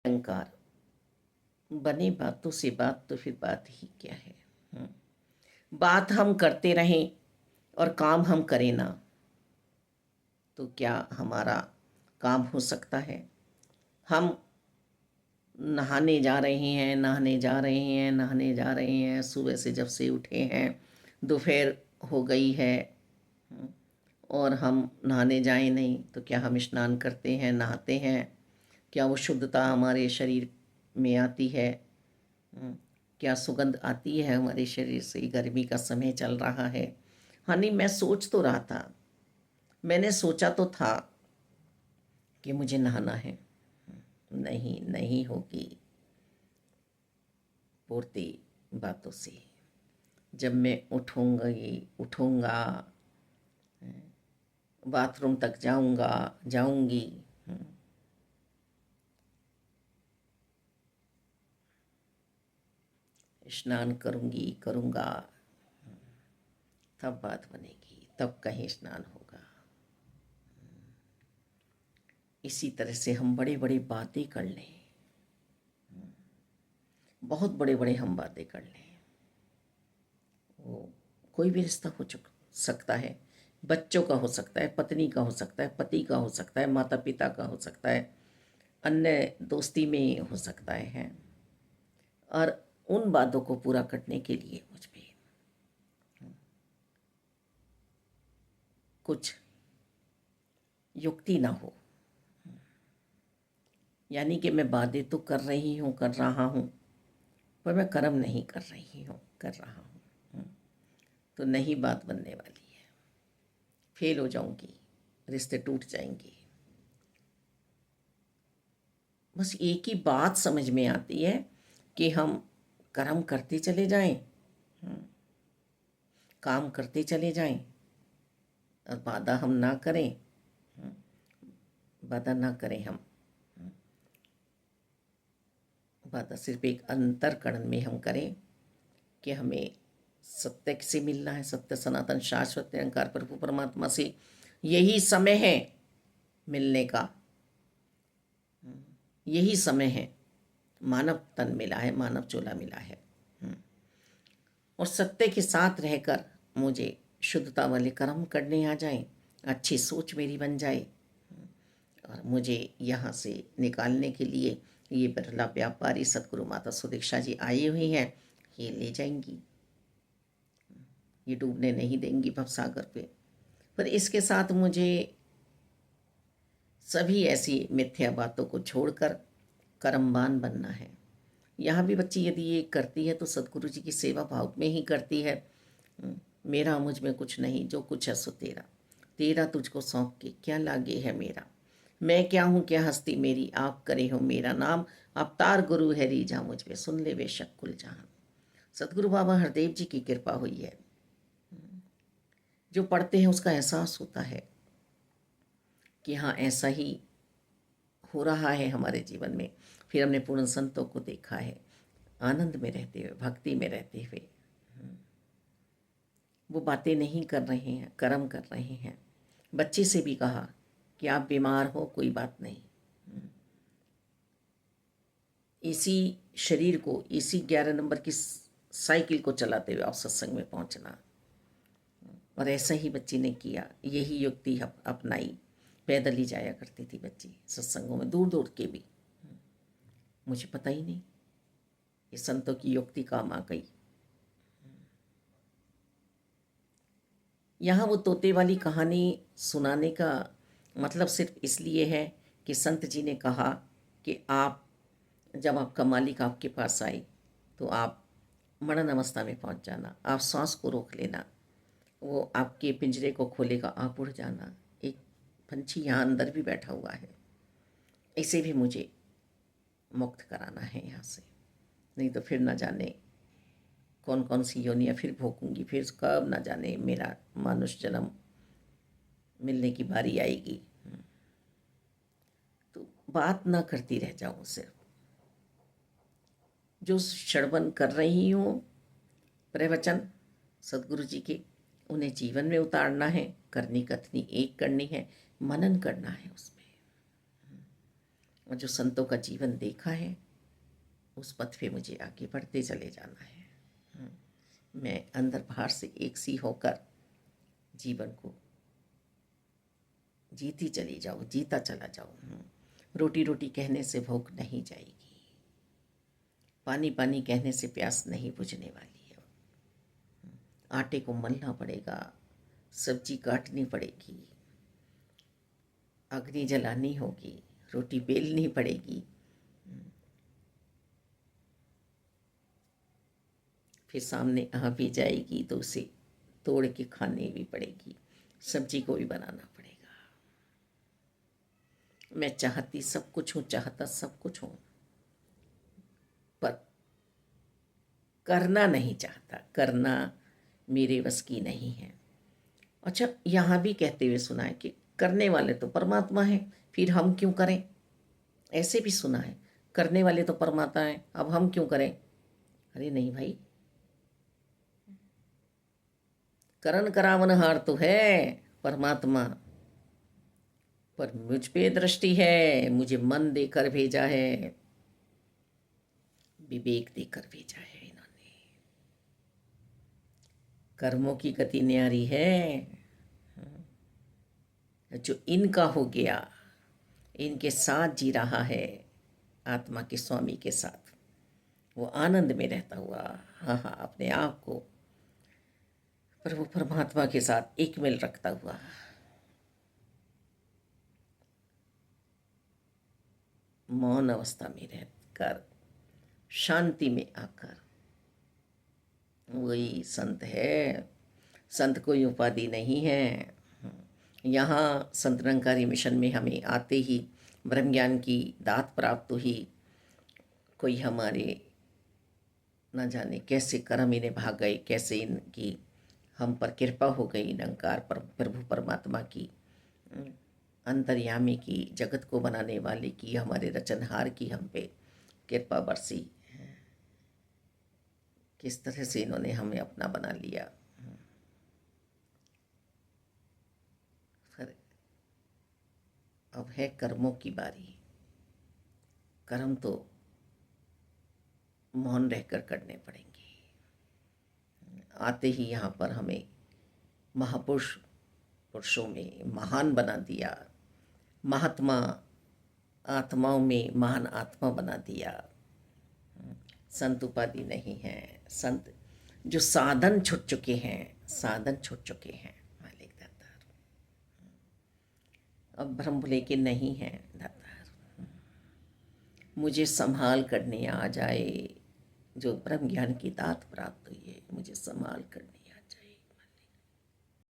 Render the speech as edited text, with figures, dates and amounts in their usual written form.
अहंकार बने बातों से बात, तो फिर बात ही क्या है। बात हम करते रहें और काम हम करें ना, तो क्या हमारा काम हो सकता है। हम नहाने जा रहे हैं, नहाने जा रहे हैं, नहाने जा रहे हैं, सुबह से जब से उठे हैं, दोपहर हो गई है और हम नहाने जाएं नहीं, तो क्या हम स्नान करते हैं, नहाते हैं, क्या वो शुद्धता हमारे शरीर में आती है। क्या सुगंध आती है हमारे शरीर से। गर्मी का समय चल रहा है। हाँ, नहीं, मैं सोच तो रहा था, मैंने सोचा तो था कि मुझे नहाना है। नहीं, नहीं होगी पूर्ति बातों से। जब मैं उठूंगा, बाथरूम तक जाऊंगा, जाऊंगी, स्नान करूंगा, तब बात बनेगी, तब कहीं स्नान होगा। इसी तरह से हम बड़े बड़े बातें कर लें, बहुत बड़े बड़े हम बातें कर लें, वो कोई भी रिश्ता हो सकता है। बच्चों का हो सकता है, पत्नी का हो सकता है, पति का हो सकता है, माता पिता का हो सकता है, अन्य दोस्ती में हो सकता है। और उन बातों को पूरा करने के लिए मुझ पे कुछ युक्ति ना हो। यानी कि मैं बातें तो कर रहा हूँ, पर मैं कर्म नहीं कर रहा हूँ, तो नहीं बात बनने वाली है। फेल हो जाऊंगी, रिश्ते टूट जाएंगे। बस एक ही बात समझ में आती है कि हम कर्म करते चले जाएं, काम करते चले जाएं, और बाधा हम ना करें, बाधा ना करें हम। बाधा सिर्फ एक अंतरकरण में हम करें कि हमें सत्य से मिलना है, सत्य सनातन शाश्वत निरंकार प्रभु परमात्मा से। यही समय है मिलने का, यही समय है। मानव तन मिला है, मानव चोला मिला है, और सत्य के साथ रहकर मुझे शुद्धता वाले कर्म करने आ जाएं, अच्छी सोच मेरी बन जाए, और मुझे यहाँ से निकालने के लिए ये बिरला व्यापारी सतगुरु माता सुदीक्षा जी आई हुई हैं। ये ले जाएंगी, ये डूबने नहीं देंगी भवसागर पे। पर इसके साथ मुझे सभी ऐसी मिथ्या बातों को छोड़कर कर्मवान बनना है। यहाँ भी बच्ची यदि ये करती है तो सदगुरु जी की सेवा भाव में ही करती है। मेरा मुझ में कुछ नहीं, जो कुछ है सो तेरा, तेरा तुझको सौंप के क्या लागे है मेरा। मैं क्या हूँ, क्या हस्ती मेरी, आप करे हो मेरा नाम, अवतार गुरु है रीझा मुझ पे, सुन ले बेशक कुल जहान। सदगुरु बाबा हरदेव जी की कृपा हुई है। जो पढ़ते हैं उसका एहसास होता है कि हाँ, ऐसा ही हो रहा है हमारे जीवन में। फिर हमने पूर्ण संतों को देखा है, आनंद में रहते हुए, भक्ति में रहते हुए, वो बातें नहीं कर रहे हैं, कर्म कर रहे हैं। बच्चे से भी कहा कि आप बीमार हो, कोई बात नहीं, इसी शरीर को, इसी 11 नंबर की साइकिल को चलाते हुए आप सत्संग में पहुंचना। और ऐसा ही बच्ची ने किया, यही युक्ति अपनाई। पैदल ही जाया करती थी बच्ची सत्संगों में, दूर दूर के भी। मुझे पता ही नहीं, ये संतों की युक्ति काम आ गई। यहाँ वो तोते वाली कहानी सुनाने का मतलब सिर्फ इसलिए है कि संत जी ने कहा कि आप, जब आपका मालिक आपके पास आए तो आप मरण अवस्था में पहुंच जाना, आप सांस को रोक लेना, वो आपके पिंजरे को खोलेगा, आप उड़ जाना। एक पंछी यहाँ अंदर भी बैठा हुआ है, इसे भी मुझे मुक्त कराना है यहाँ से, नहीं तो फिर न जाने कौन कौन सी योनियाँ फिर भोगूंगी, फिर कब न जाने मेरा मानुष जन्म मिलने की बारी आएगी। तो बात ना करती रह जाऊं, सिर्फ जो श्रवण कर रही हूँ प्रवचन सदगुरु जी के, उन्हें जीवन में उतारना है, करनी कथनी एक करनी है, मनन करना है उसमें। और जो संतों का जीवन देखा है उस पथ पे मुझे आगे बढ़ते चले जाना है। मैं अंदर बाहर से एक सी होकर जीवन को जीती चली जाऊँ, जीता चला जाऊँ। रोटी रोटी कहने से भूख नहीं जाएगी, पानी पानी कहने से प्यास नहीं बुझने वाली है। आटे को मलना पड़ेगा, सब्जी काटनी पड़ेगी, अग्नि जलानी होगी, रोटी बेलनी पड़ेगी, फिर सामने आ भी जाएगी तो उसे तोड़ के खानी भी पड़ेगी, सब्जी को भी बनाना पड़ेगा। मैं चाहती सब कुछ हूँ, चाहता सब कुछ हूँ, पर करना नहीं चाहता, करना मेरे बस की नहीं है। अच्छा, यहाँ भी कहते हुए सुना है कि करने वाले तो परमात्मा है, फिर हम क्यों करें। ऐसे भी सुना है, करने वाले तो परमात्मा है, अब हम क्यों करें। अरे नहीं भाई, करण करावनहार तो है परमात्मा, पर मुझ पे दृष्टि है, मुझे मन देकर भेजा है, विवेक देकर भेजा है इन्होंने। कर्मों की गति न्यारी है, जो इनका हो गया, इनके साथ जी रहा है, आत्मा के स्वामी के साथ, वो आनंद में रहता हुआ, हाँ हाँ, अपने आप को प्रभु परमात्मा के साथ एक मिल रखता हुआ, मौन अवस्था में रहकर, शांति में आकर, वही संत है। संत कोई उपाधि नहीं है। यहाँ संत निरंकारी मिशन में हमें आते ही ब्रह्म ज्ञान की दात प्राप्त हुई। कोई हमारे न जाने कैसे कर्म इन्हें भाग गए, कैसे इनकी हम पर कृपा हो गई, निरंकार पर प्रभु परमात्मा की, अंतर्यामी की, जगत को बनाने वाले की, हमारे रचनहार की हम पे कृपा बरसी। किस तरह से इन्होंने हमें अपना बना लिया। फिर अब है कर्मों की बारी। कर्म तो मौन रहकर करने पड़ेंगे। आते ही यहाँ पर हमें पुरुषों में महान बना दिया, महात्मा आत्माओं में महान आत्मा बना दिया। संत उपाधि नहीं है, संत जो साधन छूट चुके हैं, साधन छूट चुके हैं मालिक दातार। अब ब्रह्म लेके नहीं है दातार, मुझे संभाल करने आ जाए। जो ब्रह्म ज्ञान की दात प्राप्त हुई है, मुझे संभाल करने